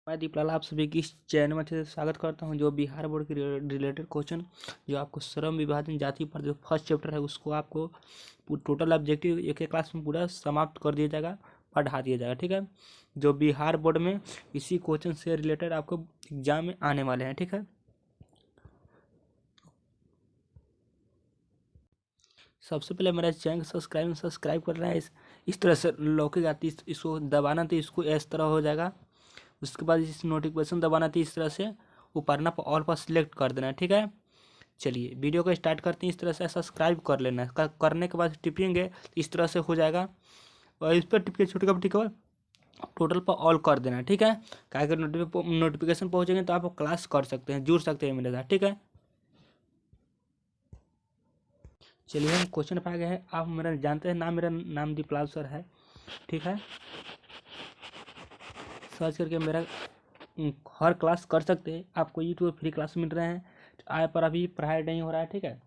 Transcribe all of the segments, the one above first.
मैं दीपलाल आप सभी की इस चैनल में अच्छे से स्वागत करता हूं। जो बिहार बोर्ड के रिलेटेड क्वेश्चन जो आपको श्रम विभाजन जाति पर जो फर्स्ट चैप्टर है उसको आपको टोटल ऑब्जेक्टिव एक एक क्लास में पूरा समाप्त कर दिया जाएगा, पढ़ा दिया जाएगा। ठीक है, जो बिहार बोर्ड में इसी क्वेश्चन से रिलेटेड आपको एग्जाम में आने वाले हैं। ठीक है, सबसे पहले मेरा चैनल सब्सक्राइब कर रहा है। इस तरह से लौकिक आती इसको दबाना तो इसको इस तरह हो जाएगा। उसके बाद इस नोटिफिकेशन दबाना थी, इस तरह से ऊपर ना ऑल पर सिलेक्ट कर देना है। ठीक है, चलिए वीडियो को स्टार्ट करते हैं। इस तरह से सब्सक्राइब कर लेना है। करने के बाद टिपेंगे इस तरह से हो जाएगा, और इस पर टिप के छोटे का टिक टोटल पर ऑल कर देना है। ठीक है, क्या अगर नोटिफिकेशन पहुंचेंगे तो आप क्लास कर सकते हैं, जुड़ सकते हैं मेरे साथ। ठीक है, चलिए हम क्वेश्चन पर आ गए हैं। आप मेरा जानते हैं नाम, मेरा नाम दीपलाल सर है। ठीक है, सर्च करके मेरा हर क्लास कर सकते हैं। आपको यूट्यूब फ्री क्लास मिल रहे हैं, आय पर अभी पढ़ाई नहीं हो रहा है। ठीक है,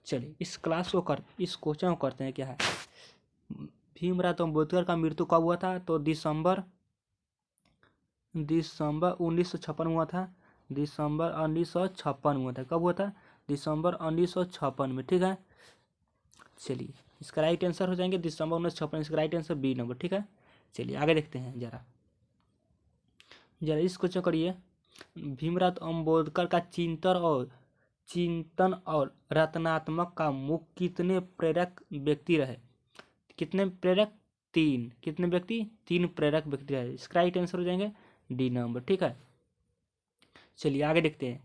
चलिए इस क्वेश्चन को करते हैं। क्या है, भीमराव अम्बेडकर का मृत्यु कब हुआ था? तो दिसंबर 1956 हुआ था। दिसंबर 1956 हुआ था। कब हुआ था? दिसंबर 1956 में। ठीक है, चलिए इसका राइट आंसर हो जाएंगे दिसंबर 1956। इसका राइट आंसर बी नंबर। ठीक है, चलिए आगे देखते हैं। जरा इस क्वेश्चन करिए। भीमराव अम्बेडकर का चिंतन और रचनात्मक का मुख्य कितने प्रेरक व्यक्ति रहे? कितने प्रेरक? तीन। कितने व्यक्ति? तीन प्रेरक व्यक्ति रहे। इसका राइट आंसर हो जाएंगे डी नंबर। ठीक है, चलिए आगे देखते हैं।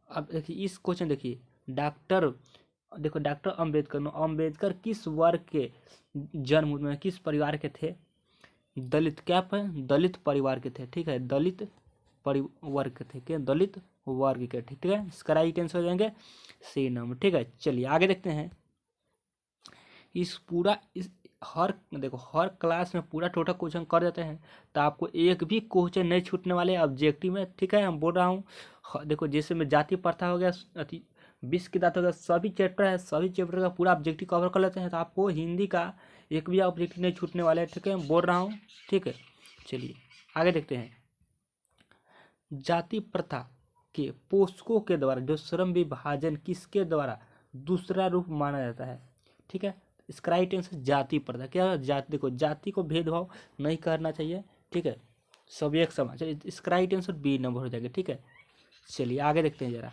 अब देखिए इस क्वेश्चन, देखिए डॉक्टर अम्बेडकर किस वर्ग के जन्म में, किस परिवार के थे? दलित। क्या है? दलित परिवार के थे। ठीक है, दलित वर्ग के थे। क्या? दलित वर्ग के थे। ठीक है, इसका राइट आंसर हो जाएंगे सी नंबर। ठीक है, चलिए आगे देखते हैं। हर क्लास में पूरा टोटल क्वेश्चन कर देते हैं, तो आपको एक भी क्वेश्चन नहीं छूटने वाले ऑब्जेक्टिव में। ठीक है, हम बोल रहा हूँ। देखो जैसे में जाति प्रथा हो गया, 20 की दात हो गया, सभी चैप्टर है, सभी चैप्टर का पूरा ऑब्जेक्टिव कवर कर लेते हैं, तो आपको हिंदी का एक भी ऑब्जेक्टिव नहीं छूटने वाले। ठीक है, बोल रहा हूँ। ठीक है, चलिए आगे देखते हैं। जाति प्रथा के पोषकों के द्वारा जो श्रम विभाजन किसके द्वारा दूसरा रूप माना जाता है? ठीक है, इसका राइट आंसर जाति प्रथा। क्या? जाति। देखो जाति को भेदभाव नहीं करना चाहिए। ठीक है, सब एक समान। चलिए इसका राइट आंसर बी नंबर हो जाएगा। ठीक है, चलिए आगे देखते हैं। जरा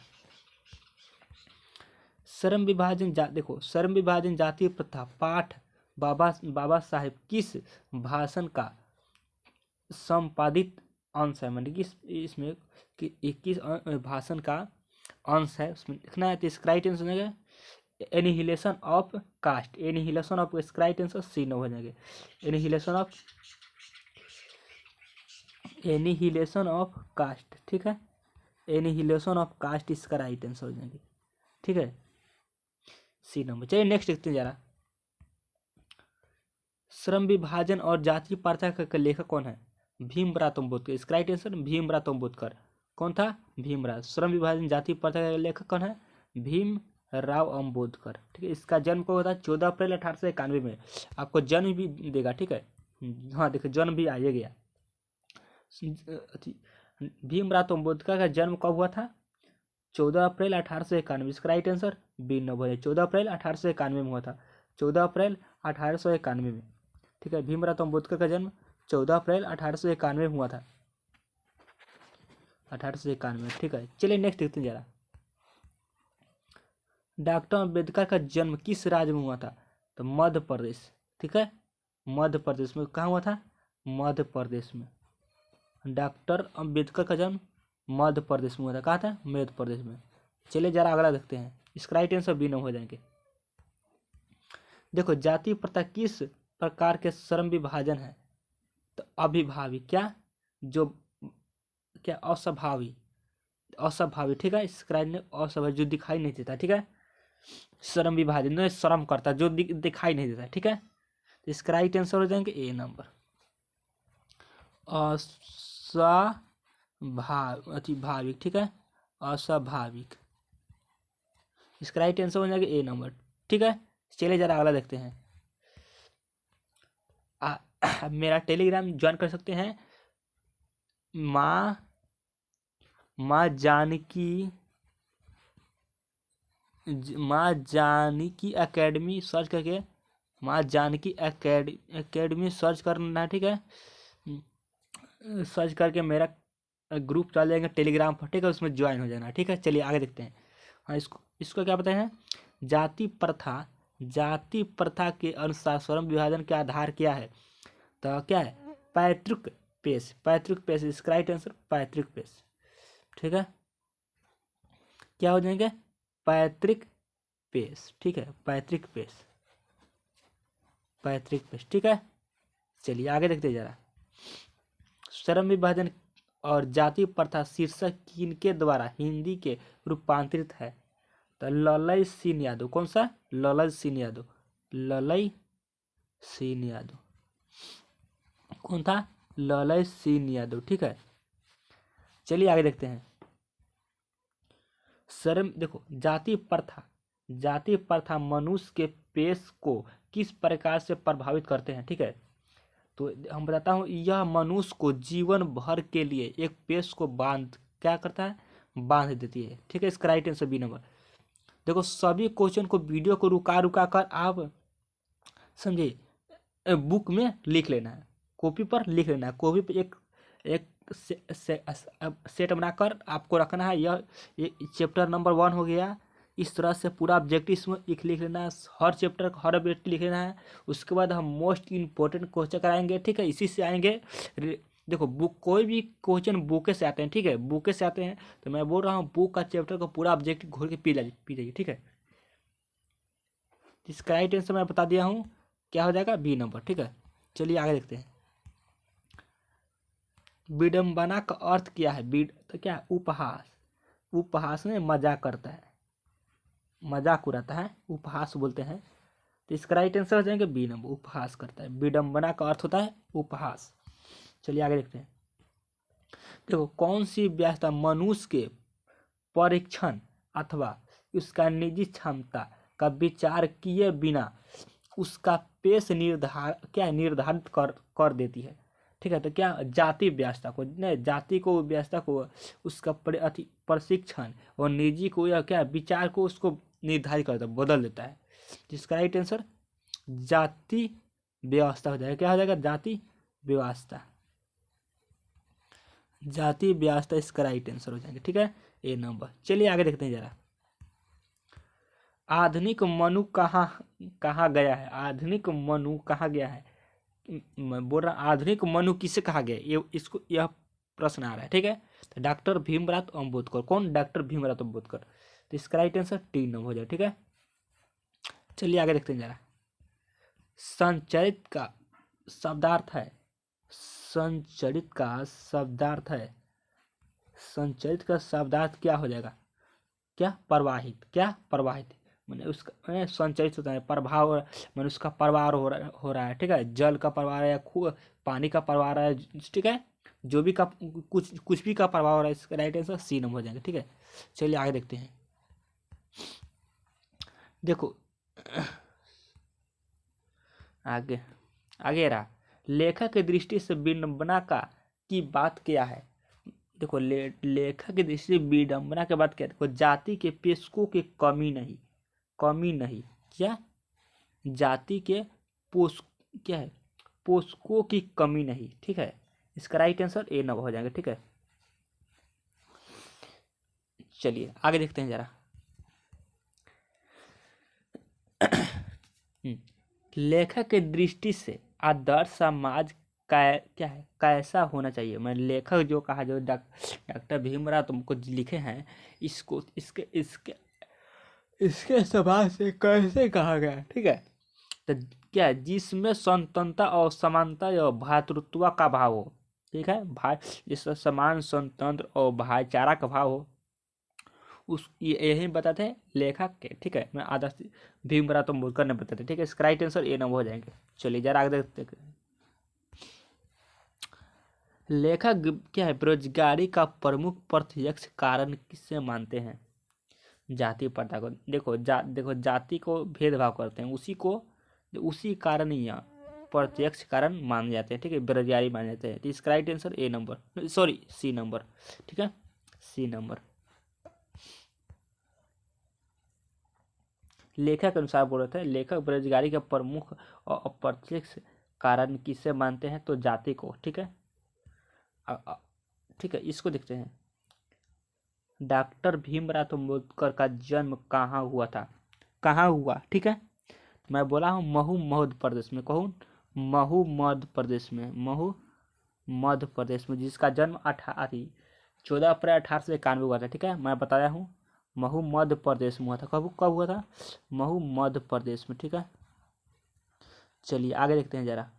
देखो श्रम विभाजन जाति प्रथा पाठ बाबा साहेब किस भाषण का संपादित अंश है? मतलब किस इसमें किस भाषण का अंश है उसमें लिखना है। तो इसका राइट आंसर हो जाएगा annihilation of caste. Annihilation of, इसका राइट आंसर सी न हो जाएंगे। Annihilation of caste. ठीक है, एनिहिलेशन ऑफ कास्ट इसका राइट आंसर हो जाएंगे। ठीक है, सी नंबर। चलिए नेक्स्ट देखते हैं। जरा श्रम विभाजन और जाति प्रथा का लेखक कौन है? भीमराव अम्बेडकर। इसका राइट आंसर भीमराव अम्बेडकर। कौन था? भीमराव। श्रम विभाजन जाति प्रथा का लेखक कौन है? भीमराव अम्बेडकर। ठीक है, इसका जन्म कब हुआ था? 14 अप्रैल 1891 में। आपको जन्म भी देगा। ठीक है, हाँ देखो जन्म भी आ गया। भीमराव अम्बेडकर का जन्म कब हुआ था? 14 अप्रैल 1891। इसका राइट आंसर बी नंबर है। 14 अप्रैल 1891 में हुआ था। 14 अप्रैल 1891 में। ठीक है, भीमराव अम्बेडकर का जन्म 14 अप्रैल 1891 में हुआ था। 1891। ठीक है, चलिए नेक्स्ट देखते हैं। जरा डॉक्टर अम्बेडकर का जन्म किस राज्य में हुआ था? तो मध्य प्रदेश। ठीक है, मध्य प्रदेश में। कहाँ हुआ था? मध्य प्रदेश में। डॉक्टर अम्बेडकर का जन्म मध्य प्रदेश में हुआ था। कहाँ था? मध्य प्रदेश में। चलिए जरा अगला देखते हैं। इसका राइट आंसर बी नंबर हो जाएंगे। देखो जाति प्रथा किस प्रकार के श्रम विभाजन है? तो अभिभावी। क्या? जो क्या? अस्वाभावी। ठीक है, इसका अस्वाभाविक जो दिखाई नहीं देता। ठीक है, श्रम विभाजन में श्रम करता जो दिखाई नहीं देता। ठीक है, तो इसका राइट आंसर हो जाएंगे ए नंबर भाविक। ठीक है, अस्वाभाविक। इसका राइट आंसर हो जाएगा ए नंबर। ठीक है, चलिए जरा अगला देखते हैं। मेरा टेलीग्राम ज्वाइन कर सकते हैं। माँ माँ जानकी माँ जानकी एकेडमी सर्च करके, माँ जानकी एकेडमी सर्च करना है, ठीक है। सर्च करके मेरा ग्रुप चल जाएगा टेलीग्राम पर, ठीक है, उसमें ज्वाइन हो जाना, ठीक है। चलिए आगे देखते हैं। हाँ, इसको इसको क्या बताए हैं? जाति प्रथा, जाति प्रथा के अनुसार श्रम विभाजन के आधार क्या है? तो क्या है? पैतृक पेश, पैतृक पेश, इसका राइट आंसर पैतृक पेश, ठीक है। क्या हो जाएंगे? पैतृक पेश, ठीक है, पैतृक पेश, पैतृक पेश, ठीक है। चलिए आगे देखते हैं जरा। श्रम विभाजन और जाति प्रथा शीर्षक किनके द्वारा हिंदी के रूपांतरित है? तो ललई सिंह यादव। कौन सा? ललई सिंह यादव, ललई सिंह यादव। कौन था? ललई सिंह यादव, ठीक है। चलिए आगे देखते हैं। श्रम, देखो जाति प्रथा, जाति प्रथा मनुष्य के पेश को किस प्रकार से प्रभावित करते हैं, ठीक है। तो हम बताता हूँ, यह मनुष्य को जीवन भर के लिए एक पेश को बांध, क्या करता है? बांध देती है, ठीक है। इसका राइट आंसर बी नंबर। देखो सभी क्वेश्चन को वीडियो को रुका रुका कर आप समझिए, बुक में लिख लेना है, कॉपी पर लिख लेना है, कॉपी पर एक एक सेट बनाकर आपको रखना है। ये चैप्टर नंबर 1 हो गया। इस तरह से पूरा ऑब्जेक्टिव इसमें लिख लेना है, हर चैप्टर का हर ऑब्जेक्टिव लिख लेना है। उसके बाद हम मोस्ट इंपॉर्टेंट क्वेश्चन कराएंगे, ठीक है। इसी से आएंगे। देखो बुक, कोई भी क्वेश्चन बुके से आते हैं, ठीक है, बुके से आते हैं। तो मैं बोल रहा हूँ बुक का चैप्टर का पूरा ऑब्जेक्टिव घोल के पी जाइए, ठीक है। इसका राइट आंसर मैं बता दिया हूँ, क्या हो जाएगा? बी नंबर, ठीक है। चलिए आगे देखते हैं। विडंबना का अर्थ क्या है? तो क्या है? उपहास, उपहास में मजाक करता है, मजाक उड़ाता है, उपहास बोलते हैं। तो इसका राइट आंसर हो जाएंगे बी नंबर, उपहास करता है। विडंबना का अर्थ होता है उपहास। चलिए आगे देखते हैं। देखो कौन सी व्यवस्था मनुष्य के परीक्षण अथवा उसका निजी क्षमता का विचार किए बिना उसका पेश निर्धारित कर देती है, ठीक है। तो क्या? जाति व्यवस्था को, नहीं, जाति को, व्यवस्था को, उसका प्रशिक्षण और निजी को या क्या विचार को उसको निर्धारित करता है, बदल देता है। जिसका राइट आंसर जाति व्यवस्था हो जाएगा। क्या हो जाएगा? जाति व्यवस्था, जाति व्यवस्था इसका राइट आंसर हो जाएगा, ठीक है, ए नंबर। चलिए आगे देखते हैं जरा। आधुनिक मनु कहाँ कहाँ गया है? आधुनिक मनु कहाँ गया है? मैं बोल रहा आधुनिक मनु किसे कहा गया? ये इसको यह प्रश्न आ रहा है, ठीक है। तो डॉक्टर भीमराव अम्बेडकर। कौन? डॉक्टर भीमराव अम्बेडकर। तो इसका राइट आंसर टी नंबर हो जाए, ठीक है। चलिए आगे देखते हैं जरा। संचरित का शब्दार्थ है, संचरित का शब्दार्थ है, संचरित का शब्दार्थ क्या हो जाएगा? क्या? प्रवाहित, क्या? प्रवाहित, मैंने उसका संचरित होता है प्रभाव, मैंने उसका प्रवाह हो रहा है, ठीक है। जल का प्रवाह है, पानी का प्रवाह है, ठीक है। जो भी का कुछ भी का प्रभाव हो रहा है, इसका राइट आंसर सी नंबर हो जाएगा, ठीक है। चलिए आगे देखते हैं। देखो आगे आगे रहा। लेखक की दृष्टि से विडंबना का की बात क्या है? देखो लेखक की दृष्टि से विडंबना के बाद क्या है? देखो जाति के पेशकों की कमी नहीं, कमी नहीं, क्या? जाति के पोष, क्या है? पोषकों की कमी नहीं, ठीक है। इसका राइट आंसर ए नंबर हो जाएगा, ठीक है। चलिए आगे देखते हैं जरा। लेखक की दृष्टि से आदर्श समाज क्या है, कैसा होना चाहिए? मैं लेखक जो कहा, जो डॉक्टर भीमराव तुमको लिखे हैं, इसको इसके इसके इसके समाज से कैसे कहा गया, ठीक है। तो क्या है? जिसमें स्वतंत्रता और समानता और भ्रातृत्व का भाव हो, ठीक है, भाई, जिसमें समान, स्वतंत्र और भाईचारा का भाव हो, उस यही बताते हैं लेखक के, ठीक है। मैं आदर्श भीमराव अम्बेडकर ने बताते, ठीक है। इसका राइट आंसर ए नंबर हो जाएंगे। चलिए जरा आगे देखते हैं। लेखक क्या है? बेरोजगारी का प्रमुख प्रत्यक्ष कारण किससे मानते हैं? जाति प्रथा को। देखो देखो जाति को भेदभाव करते हैं, उसी को, उसी कारण ही अप्रत्यक्ष कारण माने जाते हैं, ठीक है, बेरोजगारी माने जाते हैं। तो इसका right answer A number, sorry C number, ठीक है, सी नंबर। लेखक के अनुसार बोल रहे थे, लेखक बेरोजगारी का प्रमुख और अप्रत्यक्ष कारण किसे मानते हैं, तो जाति को, ठीक है। ठीक है, इसको देखते हैं। डॉक्टर भीमराव अम्बेडकर का जन्म कहाँ हुआ था, कहाँ हुआ, ठीक है। मैं बोला हूँ महू मध्य प्रदेश में, कहूँ महू मध्य प्रदेश में, महू मध्य प्रदेश में, जिसका जन्म 14 अप्रैल 1891 हुआ था, ठीक है। मैं बताया हूँ महू मध्य प्रदेश में हुआ था। कब कब हुआ था, महू मध्य प्रदेश में, ठीक है। चलिए आगे देखते हैं जरा।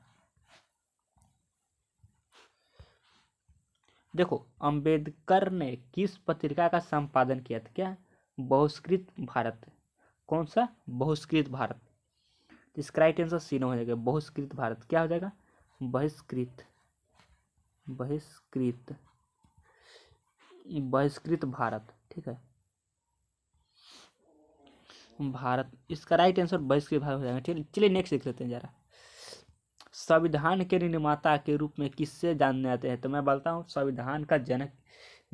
देखो, अंबेडकर ने किस पत्रिका का संपादन किया था, क्या, बहिष्कृत भारत। कौन सा, बहिष्कृत भारत। इसका राइट आंसर सी हो जाएगा, बहिष्कृत भारत। क्या हो जाएगा, बहिष्कृत, बहिष्कृत, बहिष्कृत भारत, ठीक है, भारत। इसका राइट आंसर बहिष्कृत भारत हो जाएगा। चलिए नेक्स्ट देख लेते हैं जरा। संविधान के निर्माता के रूप में किससे जाने जाते हैं, तो मैं बोलता हूँ संविधान का जनक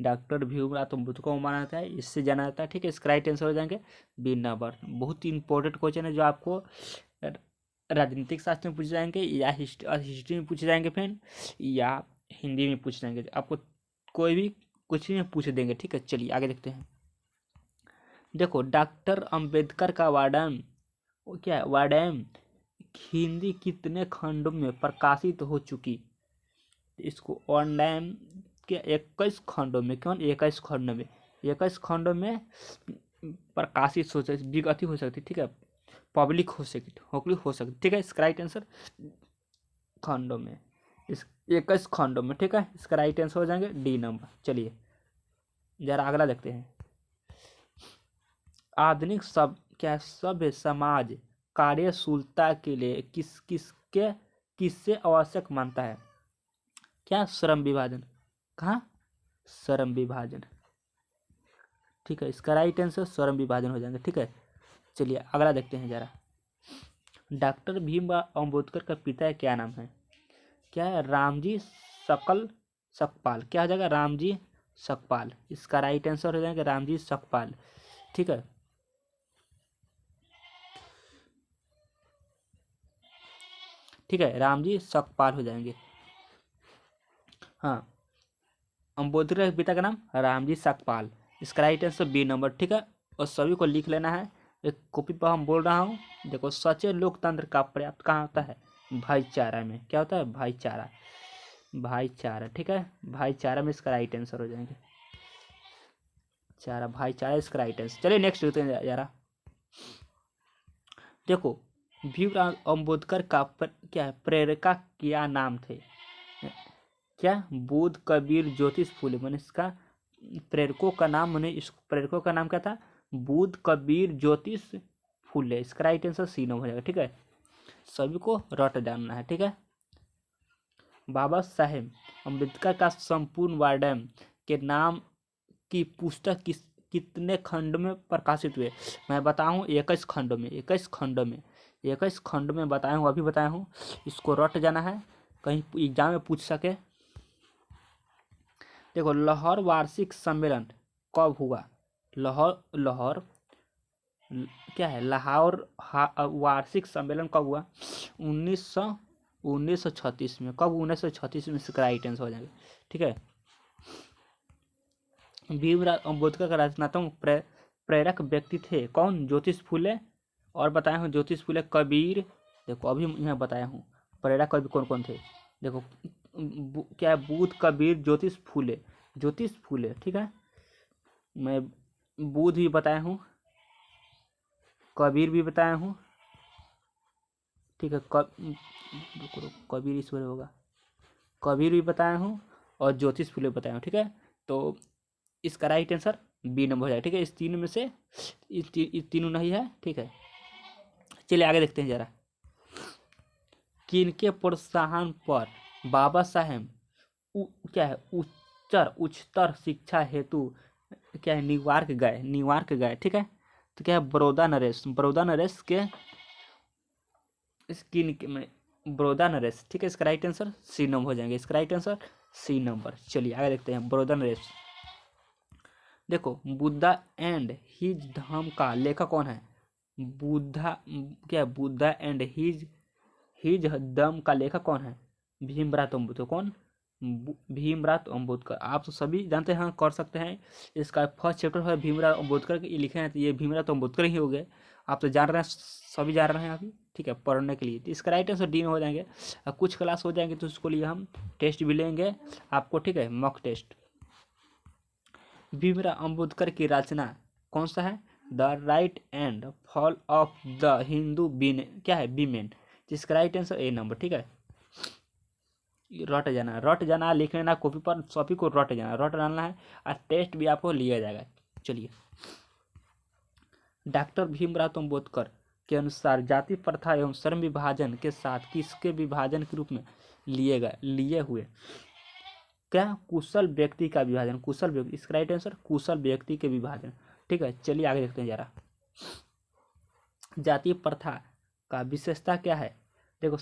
डॉक्टर भीमराव अम्बेडकर को माना जाता है, इससे जाना जाता है, ठीक है। इसका राइट आंसर हो जाएंगे बी नंबर। बहुत ही इंपॉर्टेंट क्वेश्चन है जो आपको राजनीतिक शास्त्र में पूछे जाएंगे, या हिस्ट्री में पूछे जाएंगे फ्रेंड, या हिंदी में पूछे जाएंगे। आपको कोई भी कुछ भी में पूछ देंगे, ठीक है। चलिए आगे देखते हैं। देखो, डॉक्टर अंबेडकर का वार्डन, क्या है, वार्डन हिंदी कितने खंडों में प्रकाशित हो चुकी, इसको ऑनलाइन के 21 खंडों में, क्यों 21 खंडों में, 21 खंडों में प्रकाशित हो सकती, विगति हो सकती, ठीक है, पब्लिक हो सकती, ठीक है। इसका राइट आंसर खंडों में, इस 21 खंडों में, ठीक है। इसका राइट आंसर हो जाएंगे डी नंबर। चलिए जरा अगला देखते हैं। आधुनिक सब क्या सभ्य समाज कार्यशीलता के लिए किससे आवश्यक मानता है, क्या, श्रम विभाजन। कहाँ, श्रम विभाजन, ठीक है। इसका राइट आंसर श्रम विभाजन हो जाएंगे, ठीक है। चलिए अगला देखते हैं जरा। डॉक्टर भीमराव अम्बेडकर का पिता क्या नाम है, क्या है, रामजी सकपाल। क्या हो जाएगा, रामजी सकपाल। इसका राइट आंसर हो जाएगा रामजी सकपाल, ठीक है। ठीक है, रामजी सकपाल हो जाएंगे। हाँ, अम्बेडकर के पिता का नाम रामजी सकपाल। इसका राइट आंसर बी नंबर, ठीक है। और सभी को लिख लेना है, एक कॉपी पर हम बोल रहा हूँ। देखो, सच्चे लोकतंत्र का पर्याप्त कहाँ होता है, भाईचारा में। क्या होता है, भाईचारा, भाईचारा, ठीक है, भाईचारा में इसका राइट आंसर हो जाएंगे चारा, भाईचारा इसका राइट आंसर। चलिए नेक्स्ट देखते हैं जरा। देखो, भीमराव अम्बेडकर का क्या है, प्रेरका क्या नाम थे, क्या, बुद्ध, कबीर, ज्योतिष फुले। मैंने इसका प्रेरकों का नाम, मैंने इस प्रेरकों का नाम क्या था, बुद्ध, कबीर, ज्योतिष फुले। इसका राइट आंसर सी नंबर हो जाएगा, ठीक है। सभी को रट जानना है, ठीक है। बाबा साहेब अम्बेडकर का संपूर्ण वार्डन के नाम की पुस्तक कितने खंड में प्रकाशित हुए, मैं बताऊं 21 खंडों में, 21 खंडों में, 21 खंड में बताया हूँ, अभी बताया हूँ। इसको रट जाना है, कहीं एग्जाम में पूछ सके। देखो, लाहौर वार्षिक सम्मेलन कब हुआ, लाहौर क्या है, लाहौर वार्षिक सम्मेलन कब हुआ, 1936 में। कब, 1936 में। इसका राइट आंसर हो जाएगा, ठीक है। भीमराव अम्बेडकर का रचनात्मक प्रेरक व्यक्ति थे कौन, ज्योतिष फुले, और बताया हूँ ज्योतिष फुले, कबीर। देखो अभी यहाँ बताया हूँ प्रेरक कवि कौन कौन थे। देखो, क्या है, बुद्ध, कबीर, ज्योतिष फुले, ज्योतिष फुले, ठीक है। मैं बुद्ध भी बताया हूँ, कबीर भी बताया हूँ, ठीक है। कबीर ईश्वर होगा, कबीर भी बताया हूँ, और ज्योतिष फुले बताया हूँ, ठीक है। तो इसका राइट आंसर बी नंबर हो जाएगा, ठीक है। इस तीनों में से इस तीनों नहीं है, ठीक है। चलिए आगे देखते हैं जरा। किनके प्रोत्साहन पर बाबा साहेब क्या है, उच्चतर शिक्षा हेतु क्या है, न्यूयॉर्क गए, ठीक है। तो क्या है, बड़ौदा नरेश के बड़ौदा नरेश, ठीक है। इसका राइट आंसर सी नंबर हो जाएंगे, इसका राइट आंसर सी नंबर। चलिए आगे देखते हैं, बड़ौदा नरेश। देखो, बुद्धा एंड हिज धम्म का लेखक कौन है? बुद्धा, क्या है, बुद्धा एंड हिज हिज धम्म का लेखक कौन है? भीमराव अम्बेडकर। कौन? भीमराव अम्बेडकर। आप तो सभी जानते हैं, हाँ, कर सकते हैं। इसका फर्स्ट चैप्टर है भीमराव अम्बेडकर के, ये लिखे हैं तो ये भीमराव अम्बेडकर ही हो गए। आप तो जान रहे हैं, सभी जान रहे हैं अभी, ठीक है, पढ़ने के लिए। तो इसका राइट आंसर डी में हो जाएंगे। कुछ क्लास हो जाएंगे तो उसको लिए हम टेस्ट भी लेंगे आपको, ठीक है, मॉक टेस्ट। भीमराव अम्बेडकर की रचना कौन सा है? The right and fall of the Hindu बीन, क्या है, वीमेन। जिसका राइट आंसर ए नंबर, ठीक है। रट जाना, रट जाना, लिख लेना कॉपी पर, सभी को रट जाना, रट डालना है, और टेस्ट भी आपको लिया जाएगा। चलिए, डॉक्टर भीमराव अम्बेडकर के अनुसार जाति प्रथा एवं श्रम विभाजन के साथ किसके विभाजन के रूप में लिए हुए? क्या? कुशल व्यक्ति का विभाजन, कुशल व्यक्ति। इसका राइट आंसर कुशल व्यक्ति के विभाजन, ठीक है। चलिए आगे देखते हैं जरा, जातीय प्रथा का विशेषता क्या है? देखो,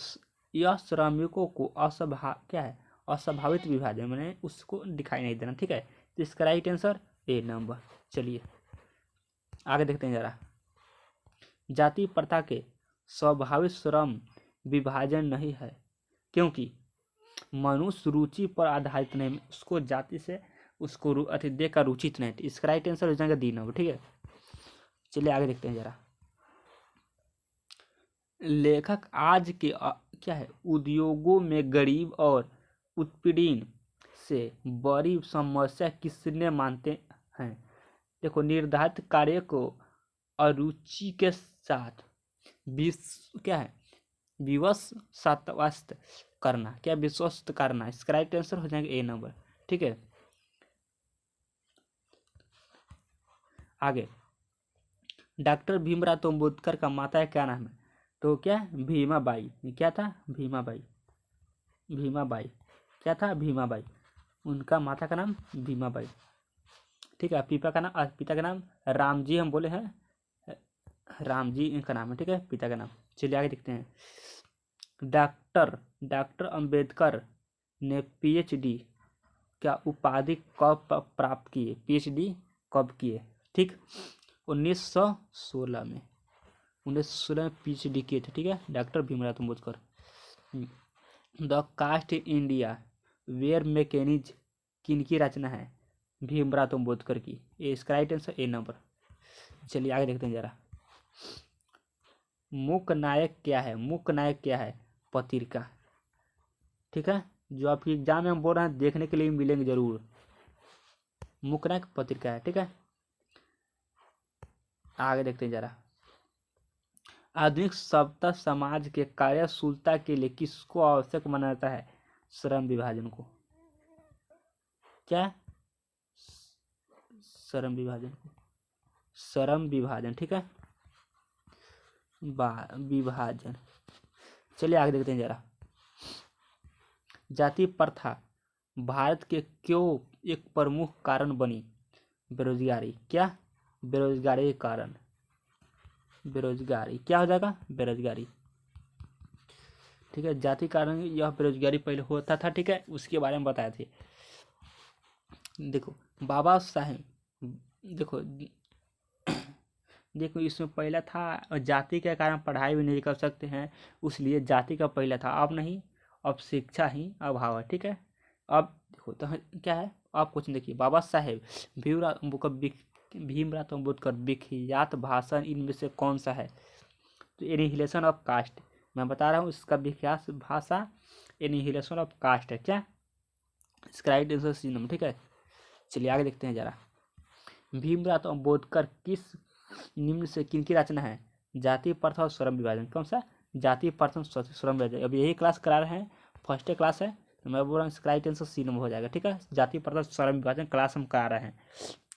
यह श्रमिकों को क्या है, अस्वाभाविक विभाजन, मैंने उसको दिखाई नहीं देना, ठीक है। तो इसका राइट आंसर ए नंबर। चलिए आगे देखते हैं जरा, जाति प्रथा के स्वाभाविक श्रम विभाजन नहीं है क्योंकि मनुष्य रुचि पर आधारित नहीं, उसको जाति से उसको अति देखकर रुचित नहीं। इसका राइट आंसर हो जाएगा डी नंबर, ठीक है। चलिए आगे देखते हैं जरा, लेखक आज के क्या है, उद्योगों में गरीब और उत्पीड़न से बड़ी समस्या किसने मानते हैं? देखो, निर्धारित कार्य को अरुचि के साथ क्या है, विवश सत्वस्थ करना, क्या, विश्वस्त करना। इसका राइट आंसर हो जाएगा ए नंबर, ठीक है। आगे, डॉक्टर भीमराव अम्बेडकर का माता का क्या नाम है? तो क्या, भीमाबाई। क्या था? भीमाबाई, भीमाबाई। क्या था? भीमाबाई। उनका माता का नाम भीमाबाई, ठीक है। पिता का नाम रामजी, हम बोले हैं रामजी इनका नाम है, ठीक है, पिता का नाम। चलिए आगे देखते हैं, डॉक्टर अंबेडकर ने पीएचडी क्या उपाधि कब प्राप्त किए? पीएचडी कब किए? ठीक, 1916 में, 1916 में पीएचडी किए थे, ठीक है, doctor Bhimrao Ambedkar. The caste in India their mechanism किनकी रचना है? भीमराव अम्बेडकर की। इसका राइट आंसर ए नंबर। चलिए आगे देखते हैं जरा, मूक नायक क्या है? मूक नायक क्या है? पत्रिका, ठीक है, जो आपकी एग्जाम में हम बोल रहे हैं, देखने के लिए मिलेंगे जरूर। मूक नायक पत्रिका है, ठीक है। आगे देखते हैं जरा, आधुनिक सभ्यता समाज के कार्यशीलता के लिए किसको आवश्यक माना जाता है? श्रम विभाजन को। क्या? श्रम विभाजन को, श्रम विभाजन, ठीक है, विभाजन। चलिए आगे देखते हैं जरा, जाति प्रथा भारत के क्यों एक प्रमुख कारण बनी? बेरोजगारी। क्या? बेरोजगारी के कारण, बेरोजगारी। क्या हो जाएगा? बेरोजगारी, ठीक है। जाति कारण यह बेरोजगारी पहले होता था, ठीक है, उसके बारे में बताए थे। देखो, बाबा साहेब, देखो देखो, इसमें पहला था जाति के कारण पढ़ाई भी नहीं कर सकते हैं, इसलिए जाति का पहला था। अब नहीं, अब शिक्षा ही अभाव है, ठीक है। अब देखो तो क्या है, आप कुछ देखिए, बाबा साहेब भीमराव अम्बेडकर विख्यात भाषण इनमें से कौन सा है? तो एनिहिलेशन ऑफ कास्ट, मैं बता रहा हूँ, इसका विख्यात भाषा एनिहिलेशन ऑफ कास्ट है। क्या? इसका राइट आंसर सी नंबर, ठीक है। चलिए आगे देखते हैं जरा, भीमराव अम्बेडकर किस निम्न से किनकी रचना है? जाति प्रथा और श्रम विभाजन। कौन सा? जाति प्रथा और श्रम विभाजन। अब यही क्लास करा रहे हैं, फर्स्ट क्लास है, तो मैं बोल रहा हूँ इसका राइट आंसर सी नंबर हो जाएगा, ठीक है। जाति प्रथा और श्रम विभाजन क्लास हम करा रहे हैं,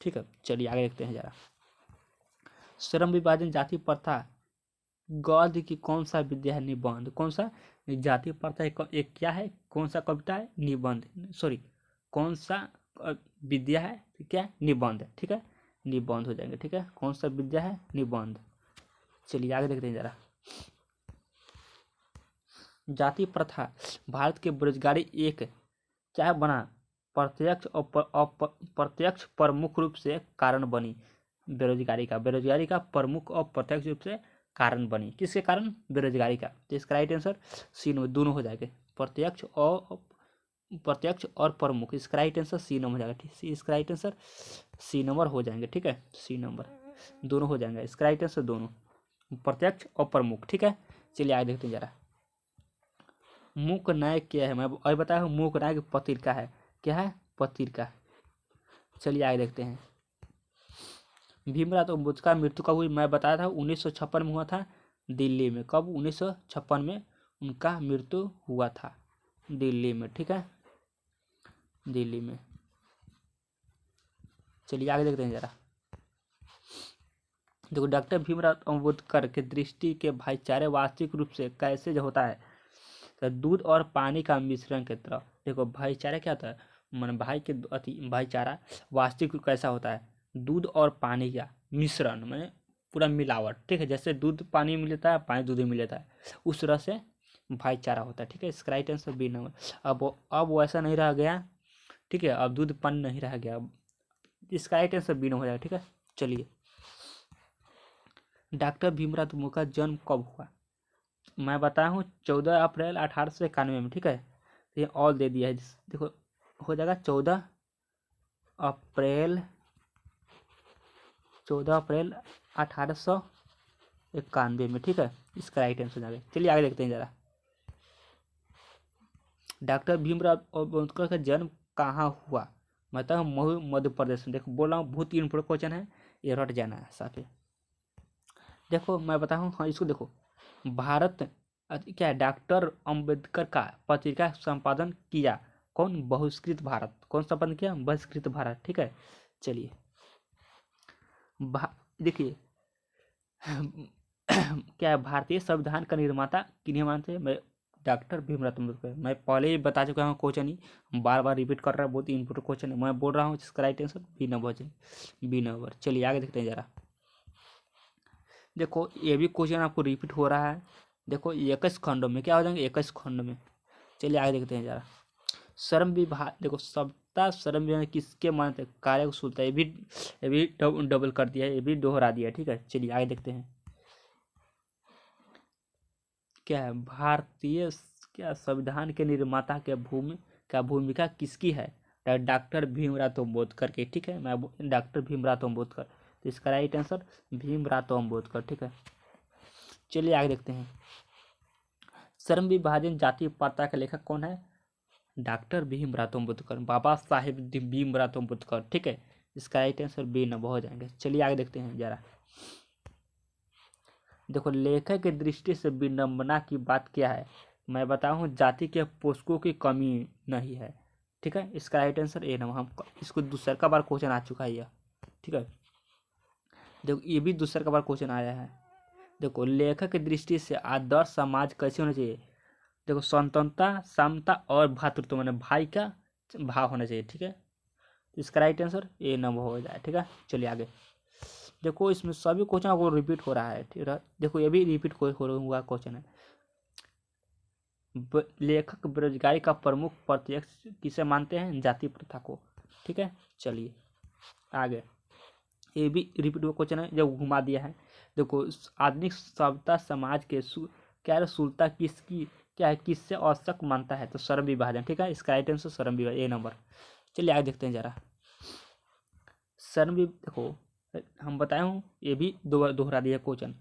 ठीक है। चलिए आगे देखते हैं जरा, श्रम विभाजन जाति प्रथा गद्य की कौन सा विद्या है? निबंध। कौन सा? जाति प्रथा एक क्या है, कौन सा कविता है? निबंध, सॉरी, कौन सा विद्या है? क्या? निबंध, ठीक है, निबंध हो जाएंगे, ठीक है। कौन सा विद्या है? निबंध। चलिए आगे देखते हैं जरा, जाति प्रथा भारत के बेरोजगारी एक चाहे बना प्रत्यक्ष और प्रत्यक्ष प्रमुख रूप से कारण बनी। बेरोजगारी का प्रमुख और प्रत्यक्ष रूप से कारण बनी। किसके कारण? बेरोजगारी का। तो इसका राइट आंसर सी नंबर, दोनों हो जाएंगे, प्रत्यक्ष और प्रमुख। इसका राइट आंसर सी नंबर हो जाएगा। ठीक, इसका राइट आंसर सी नंबर हो जाएंगे। ठीक है, सी नंबर दोनों हो जाएंगे। इसका राइट आंसर दोनों, प्रत्यक्ष और प्रमुख। ठीक है, चलिए आगे देखते हैं जरा। मूक नायक क्या है? मैं अभी बताया हूँ, मूक नायक पत्रिका है। क्या है? पत्रिका। चलिए आगे देखते हैं। भीमराव अम्बेडकर का मृत्यु कब हुई? मैं बताया था 1956 में हुआ था, दिल्ली में। कब? 1956 में उनका मृत्यु हुआ था, दिल्ली में। ठीक है, दिल्ली में। चलिए आगे देखते हैं जरा। देखो, डॉक्टर भीमराव अम्बेडकर के दृष्टि के भाईचारे वास्तविक रूप से कैसे जो होता है? तो दूध और पानी का मिश्रण की तरह। देखो, भाईचारा क्या होता है? मन भाई के भाईचारा वास्तविक रूप कैसा होता है? दूध और पानी का मिश्रण, मैंने पूरा मिलावट। ठीक है, जैसे दूध पानी में मिलता है, पानी दूध में मिलता है, उस तरह से भाईचारा होता है। ठीक है, इसका राइट आंसर बी नंबर। अब वैसा नहीं रह गया। ठीक है, अब दूध पानी नहीं रह गया। इसका राइट आंसर बी नंबर हो जाएगा। ठीक है, चलिए। डॉक्टर भीमराव अम्बेडकर का जन्म कब हुआ? मैं बताया हूँ 14 अप्रैल 1891 में। ठीक है, ये ऑल दे दिया है। देखो, हो जाएगा 14 अप्रैल 1891 में। ठीक है, इसका राइट आंसर हो जाएगा। चलिए आगे देखते हैं जरा। डॉक्टर भीमराव अम्बेडकर का जन्म कहाँ हुआ? मतलब महू मध्य प्रदेश में। देखो, बोल रहा हूँ बहुत इंपॉर्टेंट क्वेश्चन है, ये रट जाना है साथ ही। देखो, मैं बताया हूँ, हाँ इसको देखो। भारत क्या है? डॉक्टर अम्बेडकर का पत्रिका संपादन किया कौन? बहिष्कृत भारत। कौन संपादन किया? बहिष्कृत भारत। ठीक है, चलिए। देखिए क्या है? भारतीय संविधान का निर्माता किन्हें मानते हैं? मैं डॉक्टर भीमराव अम्बेडकर। मैं पहले ही बता चुका हूँ क्वेश्चन ही, बार बार रिपीट कर रहा है, बहुत ही इंपॉर्टेंट क्वेश्चन है। मैं बोल रहा हूँ इसका right answer B number, B number. चलिए आगे देखते हैं जरा। देखो, ये भी क्वेश्चन आपको रिपीट हो रहा है। देखो, 21 खंडों में क्या हो जाएंगे? 21 खंडों में। चलिए आगे देखते हैं जरा। श्रम विभाग, देखो सप्ताह श्रम विभाग किसके मानते हैं? कार्यकुशलता। ये भी डबल कर दिया है, ये भी दोहरा दिया है। ठीक है, चलिए आगे देखते हैं। क्या है? भारतीय क्या संविधान के निर्माता के भूमिका किसकी है? डॉक्टर भीमराव अम्बेडकर की। ठीक है, मैं डॉक्टर भीमराव अम्बेडकर। तो इसका राइट आंसर भीमराव अम्बेडकर। ठीक है, चलिए आगे देखते हैं। श्रम विभाजन जाति प्रथा के लेखक कौन है? डॉक्टर भीमराव अम्बेडकर, बाबा साहेब भीमराव अम्बेडकर। ठीक है, इसका राइट आंसर बी नंबर हो जाएंगे। चलिए आगे देखते हैं जरा। देखो, लेखक की दृष्टि से विडंबना की बात क्या है? मैं बताऊं, जाति के पोषकों की कमी नहीं है। ठीक है, इसका राइट आंसर ए नंबर। हम इसको दूसरा का बार क्वेश्चन आ चुका है यह। ठीक है, देखो ये भी दूसरा का बार क्वेश्चन आया है। देखो, लेखक की दृष्टि से आदर्श समाज कैसे होना चाहिए? देखो, स्वतंत्रता, समता और भ्रातृत्व, मैंने भाई का भाव होना चाहिए। ठीक है, इसका राइट आंसर ए नंबर हो जाए। ठीक है, चलिए आगे। देखो, इसमें सभी क्वेश्चन आपको रिपीट हो रहा है। ठीक है, देखो ये भी रिपीट हुआ क्वेश्चन है। लेखक बेरोजगारी का प्रमुख प्रत्यक्ष किसे मानते हैं? जाति प्रथा को। ठीक है, चलिए आगे। ये भी रिपीट हुआ क्वेश्चन है, जब घुमा दिया है। देखो, आधुनिक सभ्यता समाज के क्या है? सुलता किसकी क्या है? किससे आवश्यक मानता है? तो श्रम विभाजन। ठीक है, इसका राइट आंसर श्रम विभाजन, ए नंबर। चलिए आगे देखते हैं जरा। देखो, हम बताए हूँ, ये भी दोहरा दिया क्वेश्चन।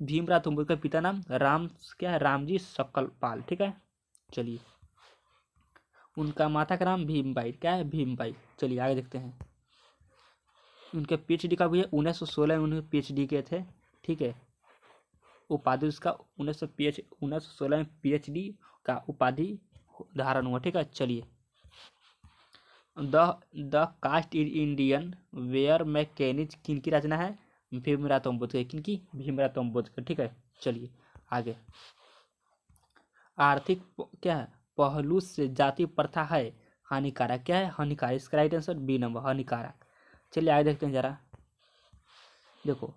भीमराव अम्बेडकर पिता नाम राम क्या है? रामजी सकलपाल। ठीक है, चलिए। उनका माता का नाम भीमबाई। क्या है? भीमबाई। चलिए आगे देखते हैं। उनके पीएचडी का भी है, 1916 में उन्होंने पीएचडी किए थे। ठीक है, उपाधि उसका 1916 में पीएचडी का उपाधि धारण हुआ। ठीक है, चलिए। The the caste Indian their mechanism किनकी रचना है? भीमराव अम्बेडकर। किनकी? भीमराव अम्बेडकर। ठीक है, चलिए आगे। आर्थिक क्या है? पहलू से जाति प्रथा है हानिकारक। क्या है? हानिकारक। इसका राइट आंसर बी नंबर, हानिकारक। चलिए आगे देखते हैं जरा। देखो,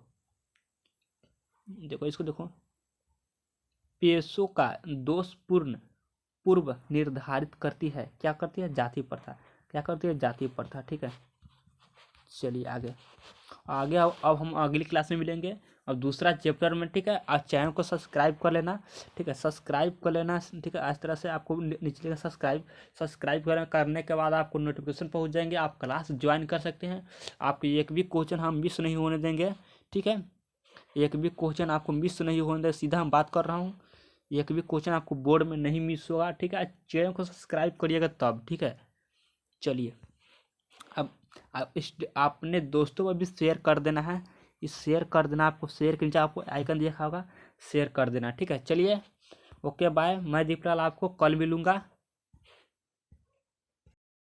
देखो इसको देखो। पेशों का दोषपूर्ण पूर्व निर्धारित करती है। क्या करती है? जाति प्रथा। क्या करती है? जाति प्रथा। ठीक है, चलिए आगे आगे अब हम अगली क्लास में मिलेंगे। अब दूसरा चैप्टर में। ठीक है, आप चैनल को सब्सक्राइब कर लेना। ठीक है, सब्सक्राइब कर लेना। ठीक है, इस तरह से आपको नीचे सब्सक्राइब करने के बाद आपको नोटिफिकेशन पहुंच जाएंगे। आप क्लास ज्वाइन कर सकते हैं। आपकी एक भी क्वेश्चन हम मिस नहीं होने देंगे। ठीक है, एक भी क्वेश्चन आपको मिस नहीं होने देंगे। सीधा हम बात कर रहा हूँ, एक भी क्वेश्चन आपको बोर्ड में नहीं मिस होगा। ठीक है, चैनल को सब्सक्राइब करिएगा तब। ठीक है, चलिए अब आप अपने दोस्तों को भी शेयर कर देना है। इस शेयर कर देना, आपको शेयर के नीचे आपको आइकन देखा होगा, शेयर कर देना। ठीक है, चलिए ओके बाय। मैं दीपलाल आपको कल मिलूँगा।